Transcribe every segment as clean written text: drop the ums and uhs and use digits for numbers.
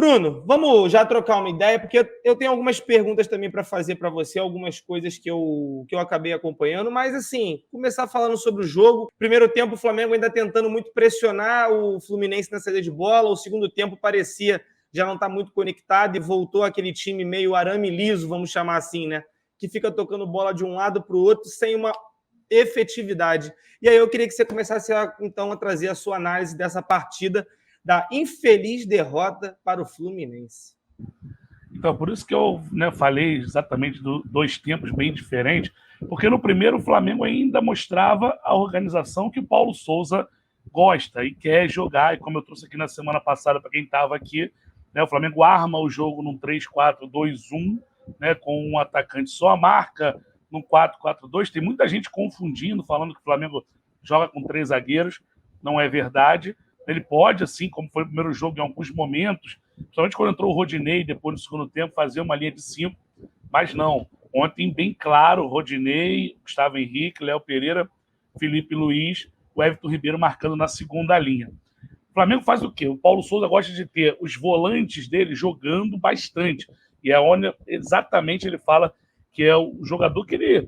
Bruno, vamos já trocar uma ideia, porque eu tenho algumas perguntas também para fazer para você, algumas coisas que eu acabei acompanhando, mas assim, começar falando sobre o jogo. Primeiro tempo, o Flamengo ainda tentando muito pressionar o Fluminense na saída de bola, o segundo tempo parecia já não estar muito conectado e voltou aquele time meio arame liso, vamos chamar assim, né? Que fica tocando bola de um lado para o outro sem uma efetividade. E aí eu queria que você começasse então a trazer a sua análise dessa partida, da infeliz derrota para o Fluminense. Então, por isso que eu falei exatamente dois tempos bem diferentes, porque no primeiro o Flamengo ainda mostrava a organização que o Paulo Souza gosta e quer jogar, e como eu trouxe aqui na semana passada para quem estava aqui, o Flamengo arma o jogo num 3-4-2-1, com um atacante só, marca num 4-4-2. Tem muita gente confundindo, falando que o Flamengo joga com 3 zagueiros, não é verdade. Ele pode, assim, como foi o primeiro jogo, em alguns momentos, principalmente quando entrou o Rodinei, depois no segundo tempo, fazer uma linha de 5, mas não. Ontem, bem claro, Rodinei, Gustavo Henrique, Léo Pereira, Felipe Luiz, o Everton Ribeiro marcando na segunda linha. O Flamengo faz o quê? O Paulo Souza gosta de ter os volantes dele jogando bastante. E é onde exatamente ele fala que é o jogador que ele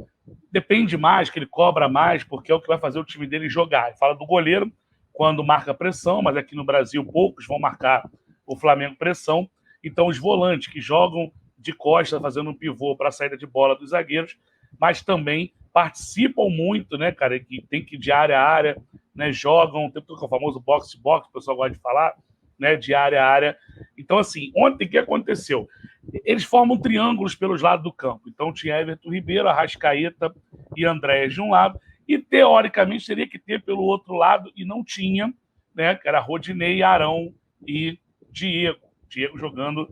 depende mais, que ele cobra mais, porque é o que vai fazer o time dele jogar. Ele fala do goleiro, quando marca pressão, mas aqui no Brasil poucos vão marcar o Flamengo pressão. Então os volantes que jogam de costa, fazendo um pivô para a saída de bola dos zagueiros, mas também participam muito, né, cara, que tem que ir de área a área, jogam, tem o famoso box-to-box, o pessoal gosta de falar, de área a área. Então, assim, ontem o que aconteceu? Eles formam triângulos pelos lados do campo. Então tinha Everton Ribeiro, Arrascaeta e Andrés de um lado, e teoricamente teria que ter pelo outro lado, e não tinha, que era Rodinei, Arão e Diego jogando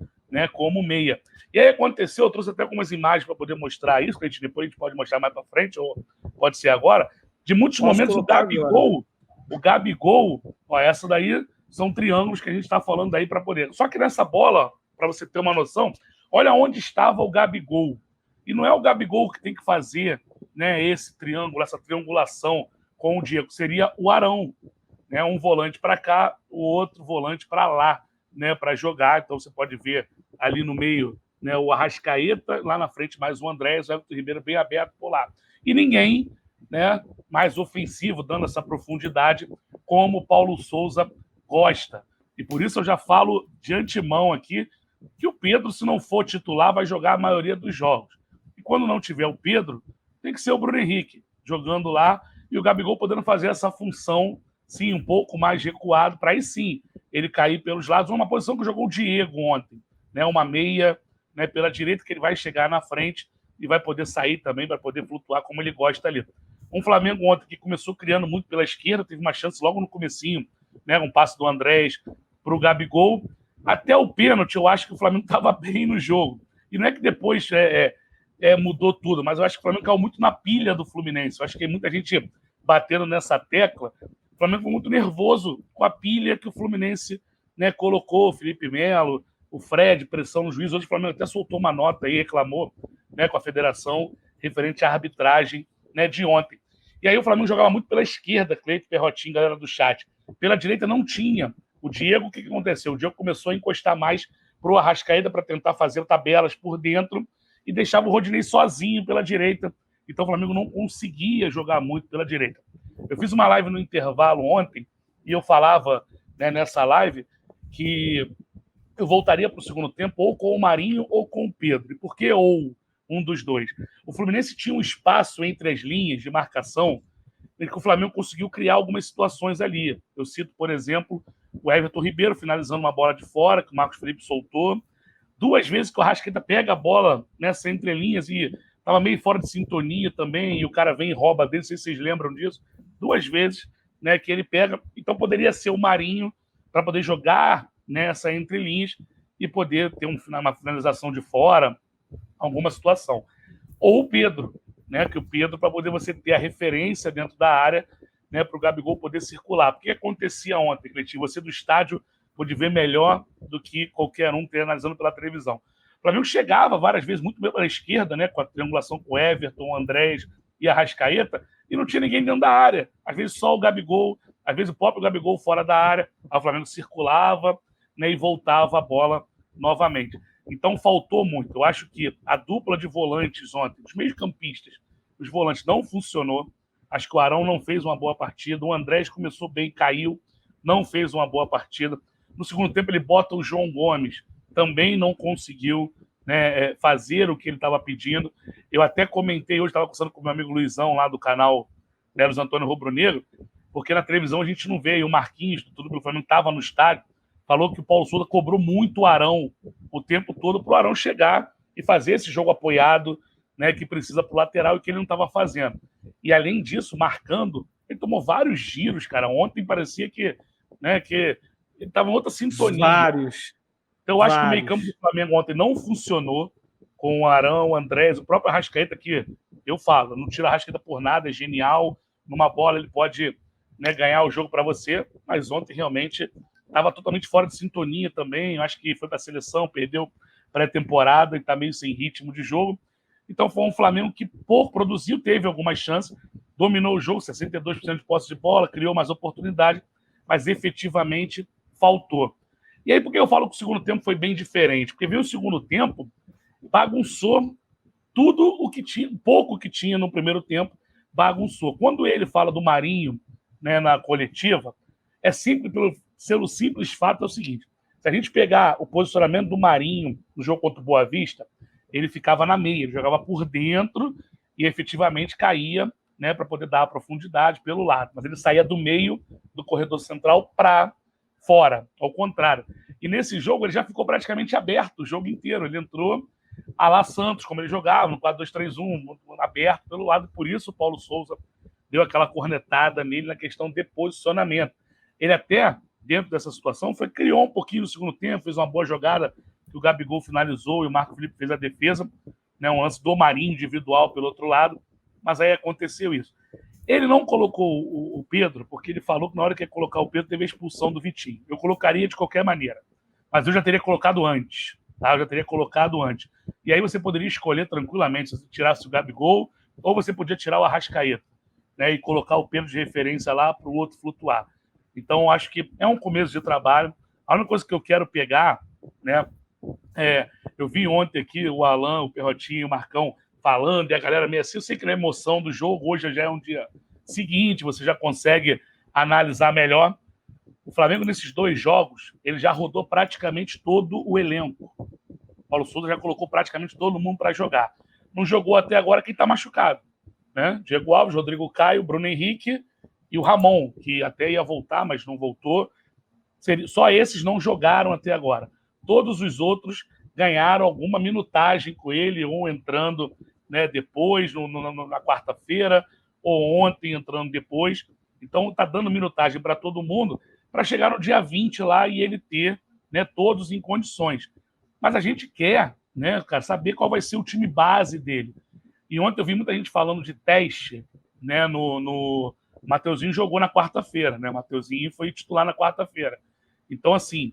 como meia. E aí aconteceu, eu trouxe até algumas imagens para poder mostrar isso, que depois a gente pode mostrar mais para frente, ou pode ser agora, de muitos momentos o Gabigol, ó, essa daí são triângulos que a gente está falando aí para poder. Só que nessa bola, para você ter uma noção, olha onde estava o Gabigol. E não é o Gabigol que tem que fazer esse triângulo, essa triangulação com o Diego, seria o Arão, um volante para cá, o outro volante para lá, para jogar. Então você pode ver ali no meio o Arrascaeta, lá na frente mais o Andrés, o Everton Ribeiro bem aberto por lá. E ninguém mais ofensivo, dando essa profundidade como o Paulo Souza gosta. E por isso eu já falo de antemão aqui que o Pedro, se não for titular, vai jogar a maioria dos jogos. E quando não tiver o Pedro, tem que ser o Bruno Henrique jogando lá e o Gabigol podendo fazer essa função, sim, um pouco mais recuado, para aí sim ele cair pelos lados. Uma posição que jogou o Diego ontem, uma meia pela direita, que ele vai chegar na frente e vai poder sair também, vai poder flutuar como ele gosta ali. Um Flamengo ontem que começou criando muito pela esquerda, teve uma chance logo no comecinho, um passe do Andrés para o Gabigol. Até o pênalti, eu acho que o Flamengo estava bem no jogo. E não é que depois mudou tudo, mas eu acho que o Flamengo caiu muito na pilha do Fluminense. Eu acho que tem muita gente batendo nessa tecla. O Flamengo foi muito nervoso com a pilha que o Fluminense colocou, o Felipe Melo, o Fred, pressão no juiz. Hoje o Flamengo até soltou uma nota aí, reclamou com a federação referente à arbitragem de ontem. E aí o Flamengo jogava muito pela esquerda, Cleito, Perrotinho, galera do chat. Pela direita não tinha. O Diego, o que aconteceu? O Diego começou a encostar mais para o Arrascaeta para tentar fazer tabelas por dentro e deixava o Rodinei sozinho pela direita. Então o Flamengo não conseguia jogar muito pela direita. Eu fiz uma live no intervalo ontem e eu falava nessa live que eu voltaria para o segundo tempo ou com o Marinho ou com o Pedro. E por que ou um dos dois? O Fluminense tinha um espaço entre as linhas de marcação em que o Flamengo conseguiu criar algumas situações ali. Eu cito, por exemplo, o Everton Ribeiro finalizando uma bola de fora, que o Marcos Felipe soltou. 2 vezes que o Arrascaeta pega a bola nessa entrelinhas e estava meio fora de sintonia também, e o cara vem e rouba dele, não sei se vocês lembram disso. 2 vezes que ele pega. Então poderia ser o Marinho para poder jogar nessa entrelinhas e poder ter uma finalização de fora, alguma situação. Ou o Pedro, que o Pedro, para poder você ter a referência dentro da área, para o Gabigol poder circular. Porque acontecia ontem, Cleitinho, você do estádio pôde ver melhor do que qualquer um ter analisando pela televisão. O Flamengo chegava várias vezes muito bem para a esquerda, com a triangulação com o Everton, o Andrés e a Arrascaeta, e não tinha ninguém dentro da área. Às vezes só o Gabigol, às vezes o próprio Gabigol fora da área. Aí o Flamengo circulava e voltava a bola novamente. Então faltou muito. Eu acho que a dupla de volantes ontem, os meio-campistas, os volantes não funcionou. Acho que o Arão não fez uma boa partida. O Andrés começou bem, caiu, não fez uma boa partida. No segundo tempo ele bota o João Gomes, também não conseguiu, né, fazer o que ele estava pedindo. Eu até comentei hoje, estava conversando com o meu amigo Luizão lá do canal, né, Luiz Antônio Rubro Negro, porque na televisão a gente não vê, e o Marquinhos, tudo pelo Flamengo, estava no estádio, falou que o Paulo Souza cobrou muito o Arão o tempo todo para o Arão chegar e fazer esse jogo apoiado, né, que precisa para o lateral e que ele não estava fazendo. E além disso, marcando, ele tomou vários giros, cara. Ontem parecia que, né, que ele estava em outra sintonia. Vários. Então eu acho que o meio-campo do Flamengo ontem não funcionou com o Arão, o Andrés, o próprio Arrascaeta, que eu falo, não tira a Arrascaeta por nada, é genial. Numa bola ele pode, né, ganhar o jogo para você, mas ontem realmente estava totalmente fora de sintonia também. Eu acho que foi para a seleção, perdeu pré-temporada e está meio sem ritmo de jogo. Então foi um Flamengo que, por produzir, teve algumas chances, dominou o jogo, 62% de posse de bola, criou mais oportunidade, mas efetivamente faltou. E aí, por que eu falo que o segundo tempo foi bem diferente? Porque veio o segundo tempo, bagunçou tudo o que tinha, pouco que tinha no primeiro tempo, bagunçou. Quando ele fala do Marinho, né, na coletiva, é simples, pelo simples fato é o seguinte: se a gente pegar o posicionamento do Marinho no jogo contra o Boa Vista, ele ficava na meia, ele jogava por dentro e efetivamente caía, né, para poder dar a profundidade pelo lado. Mas ele saía do meio do corredor central para fora, ao contrário. E nesse jogo ele já ficou praticamente aberto o jogo inteiro. Ele entrou a lá Santos, como ele jogava, no 4-2-3-1, aberto pelo lado. Por isso o Paulo Souza deu aquela cornetada nele na questão de posicionamento. Ele até, dentro dessa situação, criou um pouquinho no segundo tempo, fez uma boa jogada que o Gabigol finalizou e o Marco Felipe fez a defesa, né, um lance do Marinho individual pelo outro lado, mas aí aconteceu isso. Ele não colocou o Pedro, porque ele falou que na hora que ia colocar o Pedro teve a expulsão do Vitinho. Eu colocaria de qualquer maneira, mas eu já teria colocado antes. Tá? Eu já teria colocado antes. E aí você poderia escolher tranquilamente se você tirasse o Gabigol, ou você podia tirar o Arrascaeta, né, e colocar o Pedro de referência lá para o outro flutuar. Então, eu acho que é um começo de trabalho. A única coisa que eu quero pegar, né, eu vi ontem aqui o Alan, o Perrotinho, o Marcão falando, e a galera meio assim, eu sei que na emoção do jogo, hoje já é um dia seguinte, você já consegue analisar melhor. O Flamengo, nesses 2 jogos, ele já rodou praticamente todo o elenco. O Paulo Souza já colocou praticamente todo mundo para jogar. Não jogou até agora quem está machucado, né? Diego Alves, Rodrigo Caio, Bruno Henrique e o Ramon, que até ia voltar, mas não voltou. Só esses não jogaram até agora. Todos os outros ganharam alguma minutagem com ele, ou entrando, né, depois, na quarta-feira, ou ontem entrando depois. Então está dando minutagem para todo mundo, para chegar no dia 20 lá e ele ter, né, todos em condições. Mas a gente quer, né, cara, saber qual vai ser o time base dele. E ontem eu vi muita gente falando de teste, né, no Mateuzinho jogou na quarta-feira, né? O Mateuzinho foi titular na quarta-feira. Então, assim,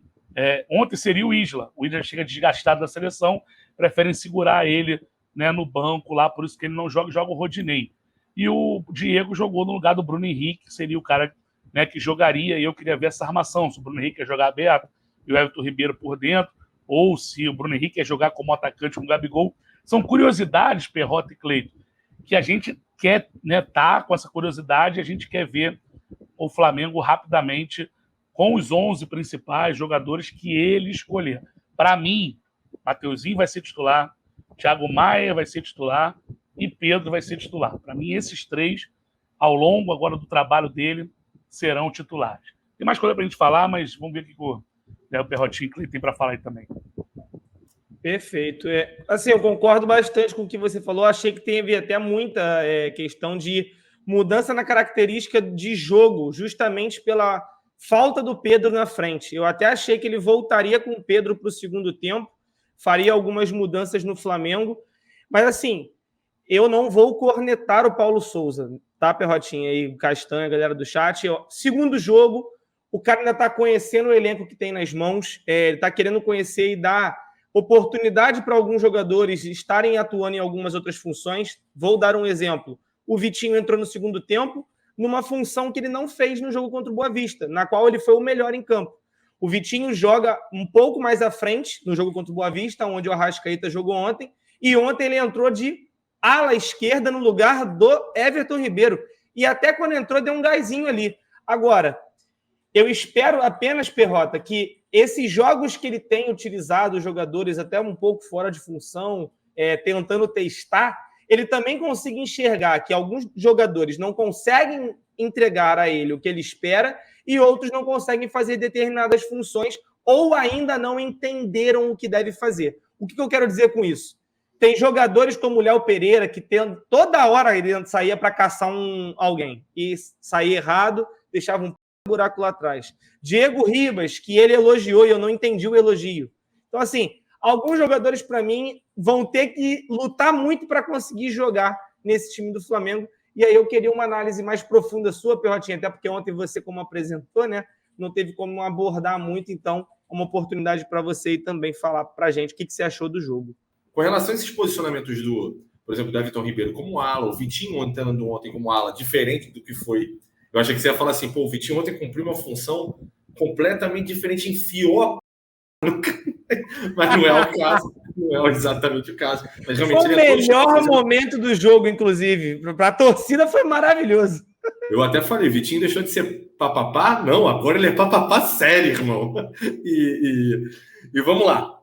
ontem seria o Isla. O Isla chega desgastado da seleção, preferem segurar ele, né, no banco lá, por isso que ele não joga o Rodinei. E o Diego jogou no lugar do Bruno Henrique, que seria o cara, né, que jogaria, e eu queria ver essa armação, se o Bruno Henrique ia jogar aberto e o Everton Ribeiro por dentro, ou se o Bruno Henrique ia jogar como atacante com o Gabigol. São curiosidades, Perrota e Cleito, que a gente quer, né, tá com essa curiosidade, a gente quer ver o Flamengo rapidamente com os 11 principais jogadores que ele escolher. Para mim, Mateuzinho vai ser titular, Thiago Maia vai ser titular e Pedro vai ser titular. Para mim, esses 3, ao longo agora do trabalho dele, serão titulares. Tem mais coisa para a gente falar, mas vamos ver o que o Perrotinho tem para falar aí também. Perfeito. Assim, eu concordo bastante com o que você falou. Achei que teve até muita questão de mudança na característica de jogo, justamente pela falta do Pedro na frente. Eu até achei que ele voltaria com o Pedro para o segundo tempo, faria algumas mudanças no Flamengo. Mas, assim, eu não vou cornetar o Paulo Souza, tá, Perrotinha? Aí, o Castanha, a galera do chat. Segundo jogo, o cara ainda está conhecendo o elenco que tem nas mãos, ele está querendo conhecer e dar oportunidade para alguns jogadores estarem atuando em algumas outras funções. Vou dar um exemplo. O Vitinho entrou no segundo tempo numa função que ele não fez no jogo contra o Boa Vista, na qual ele foi o melhor em campo. O Vitinho joga um pouco mais à frente no jogo contra o Boa Vista, onde o Arrascaeta jogou ontem, e ontem ele entrou de ala esquerda no lugar do Everton Ribeiro. E até quando entrou, deu um gásinho ali. Agora, eu espero apenas, Perrota, que esses jogos que ele tem utilizado, os jogadores até um pouco fora de função, tentando testar, ele também consiga enxergar que alguns jogadores não conseguem entregar a ele o que ele espera e outros não conseguem fazer determinadas funções ou ainda não entenderam o que deve fazer. O que eu quero dizer com isso? Tem jogadores como o Léo Pereira que toda hora ele saía para caçar alguém e saía errado, deixava um buraco lá atrás. Diego Ribas, que ele elogiou e eu não entendi o elogio. Então, assim, alguns jogadores, para mim, vão ter que lutar muito para conseguir jogar nesse time do Flamengo. E aí eu queria uma análise mais profunda sua, Perrotinha, até porque ontem você, como apresentou, né, não teve como abordar muito, então uma oportunidade para você e também falar para a gente o que você achou do jogo. Com relação a esses posicionamentos por exemplo, do Everton Ribeiro como ala, o Vitinho entrando ontem como ala, diferente do que foi. Eu achei que você ia falar assim, o Vitinho ontem cumpriu uma função completamente diferente, enfiou mas não é o caso, não é exatamente o caso. Mas realmente foi o melhor momento do jogo, inclusive. Para a torcida foi maravilhoso. Eu até falei, Vitinho deixou de ser papapá? Não, agora ele é papapá sério, irmão. E vamos lá.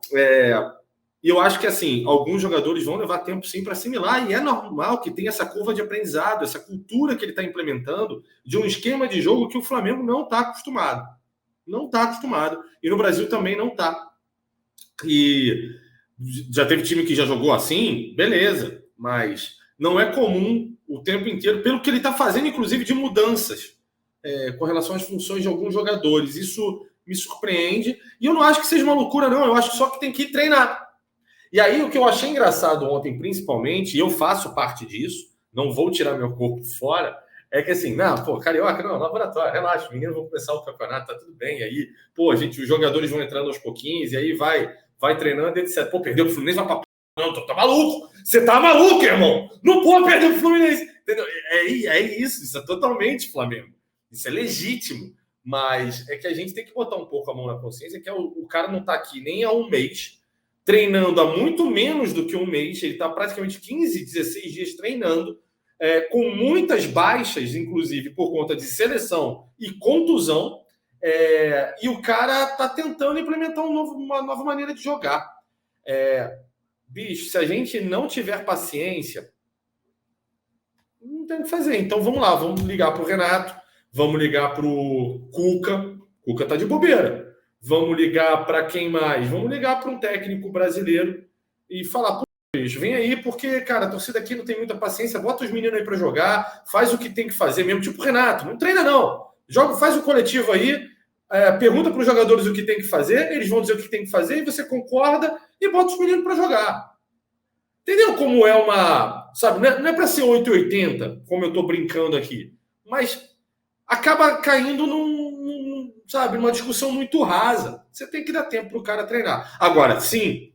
E eu acho que, assim, alguns jogadores vão levar tempo, sim, para assimilar, e é normal que tenha essa curva de aprendizado, essa cultura que ele está implementando de um esquema de jogo que o Flamengo não está acostumado. Não está acostumado. E no Brasil também não está. E já teve time que já jogou assim, beleza, mas não é comum o tempo inteiro, pelo que ele está fazendo, inclusive, de mudanças com relação às funções de alguns jogadores. Isso me surpreende. E eu não acho que seja uma loucura, não. Eu acho só que tem que treinar. E aí, o que eu achei engraçado ontem, principalmente, e eu faço parte disso, não vou tirar meu corpo fora, é que assim, Carioca, não, laboratório, relaxa, meninos vão começar o campeonato, tá tudo bem. E aí, os jogadores vão entrando aos pouquinhos, e aí vai treinando, etc. Perdeu pro Fluminense, vai pra não, tá maluco? Você tá maluco, irmão? Não pode perder pro Fluminense. Entendeu? Isso é totalmente Flamengo. Isso é legítimo. Mas é que a gente tem que botar um pouco a mão na consciência, que o cara não tá aqui nem há um mês, treinando há muito menos do que um mês, ele está praticamente 15, 16 dias treinando, com muitas baixas, inclusive, por conta de seleção e contusão, e o cara está tentando implementar uma nova maneira de jogar. Bicho, se a gente não tiver paciência, não tem o que fazer. Então vamos lá, vamos ligar para o Renato, vamos ligar para o Cuca. Cuca está de bobeira. Vamos ligar para quem mais? Vamos ligar para um técnico brasileiro e falar, bicho, vem aí, porque, cara, a torcida aqui não tem muita paciência, bota os meninos aí para jogar, faz o que tem que fazer mesmo, tipo o Renato, não treina não. Faz o coletivo aí, pergunta para os jogadores o que tem que fazer, eles vão dizer o que tem que fazer, e você concorda e bota os meninos para jogar. Entendeu como é uma... Sabe, não é para ser 880, como eu estou brincando aqui, mas acaba caindo numa discussão muito rasa. Você tem que dar tempo para o cara treinar. Agora, sim,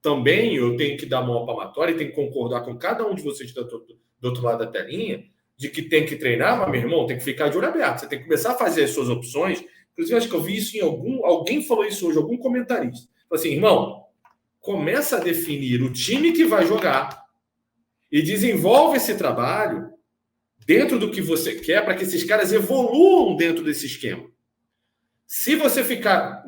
também eu tenho que dar mão palmatória e tenho que concordar com cada um de vocês do outro lado da telinha, de que tem que treinar, mas, meu irmão, tem que ficar de olho aberto. Você tem que começar a fazer as suas opções. Inclusive, acho que eu vi isso em alguém falou isso hoje, algum comentarista. Falou assim, irmão, começa a definir o time que vai jogar e desenvolve esse trabalho dentro do que você quer para que esses caras evoluam dentro desse esquema. Se você ficar...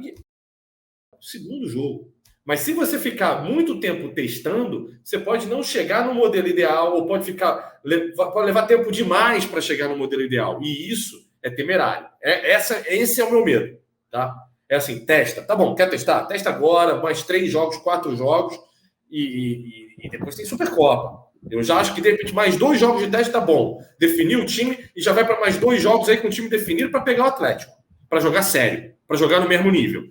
Segundo jogo. Mas se você ficar muito tempo testando, você pode não chegar no modelo ideal ou pode levar tempo demais para chegar no modelo ideal. E isso é temerário. Esse é o meu medo. Tá? É assim, testa. Tá bom, quer testar? Testa agora, mais 3 jogos, 4 jogos e depois tem Supercopa. Eu já acho que, de repente, mais 2 jogos de teste tá bom. Definir o time e já vai para mais 2 jogos aí com o time definido para pegar o Atlético. Para jogar sério, para jogar no mesmo nível.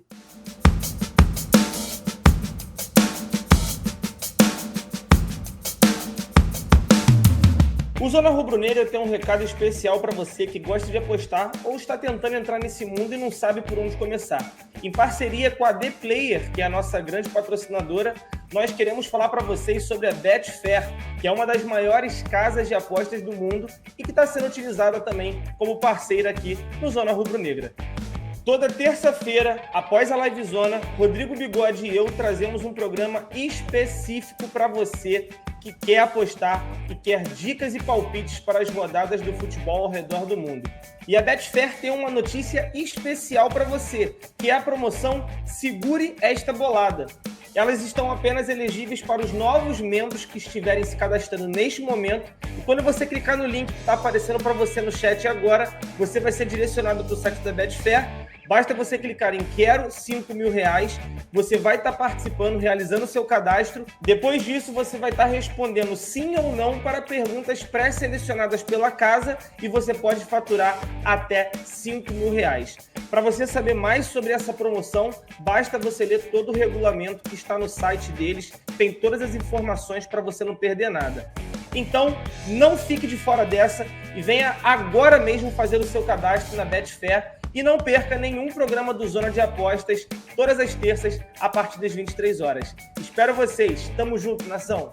O Zona Rubro-Negra tem um recado especial para você que gosta de apostar ou está tentando entrar nesse mundo e não sabe por onde começar. Em parceria com a The Player, que é a nossa grande patrocinadora, nós queremos falar para vocês sobre a Betfair, que é uma das maiores casas de apostas do mundo e que está sendo utilizada também como parceira aqui no Zona Rubro-Negra. Toda terça-feira, após a Livezona, Rodrigo Bigode e eu trazemos um programa específico para você que quer apostar e quer dicas e palpites para as rodadas do futebol ao redor do mundo. E a Betfair tem uma notícia especial para você, que é a promoção Segure Esta Bolada. Elas estão apenas elegíveis para os novos membros que estiverem se cadastrando neste momento. E quando você clicar no link que está aparecendo para você no chat agora, você vai ser direcionado para o site da Betfair. Basta você clicar em Quero 5 mil reais, você vai estar participando, realizando o seu cadastro. Depois disso, você vai estar respondendo sim ou não para perguntas pré-selecionadas pela casa e você pode faturar até 5 mil reais. Para você saber mais sobre essa promoção, basta você ler todo o regulamento que está no site deles, tem todas as informações para você não perder nada. Então, não fique de fora dessa e venha agora mesmo fazer o seu cadastro na Betfair e não perca nenhum programa do Zona de Apostas, todas as terças, a partir das 23 horas. Espero vocês. Tamo junto, nação!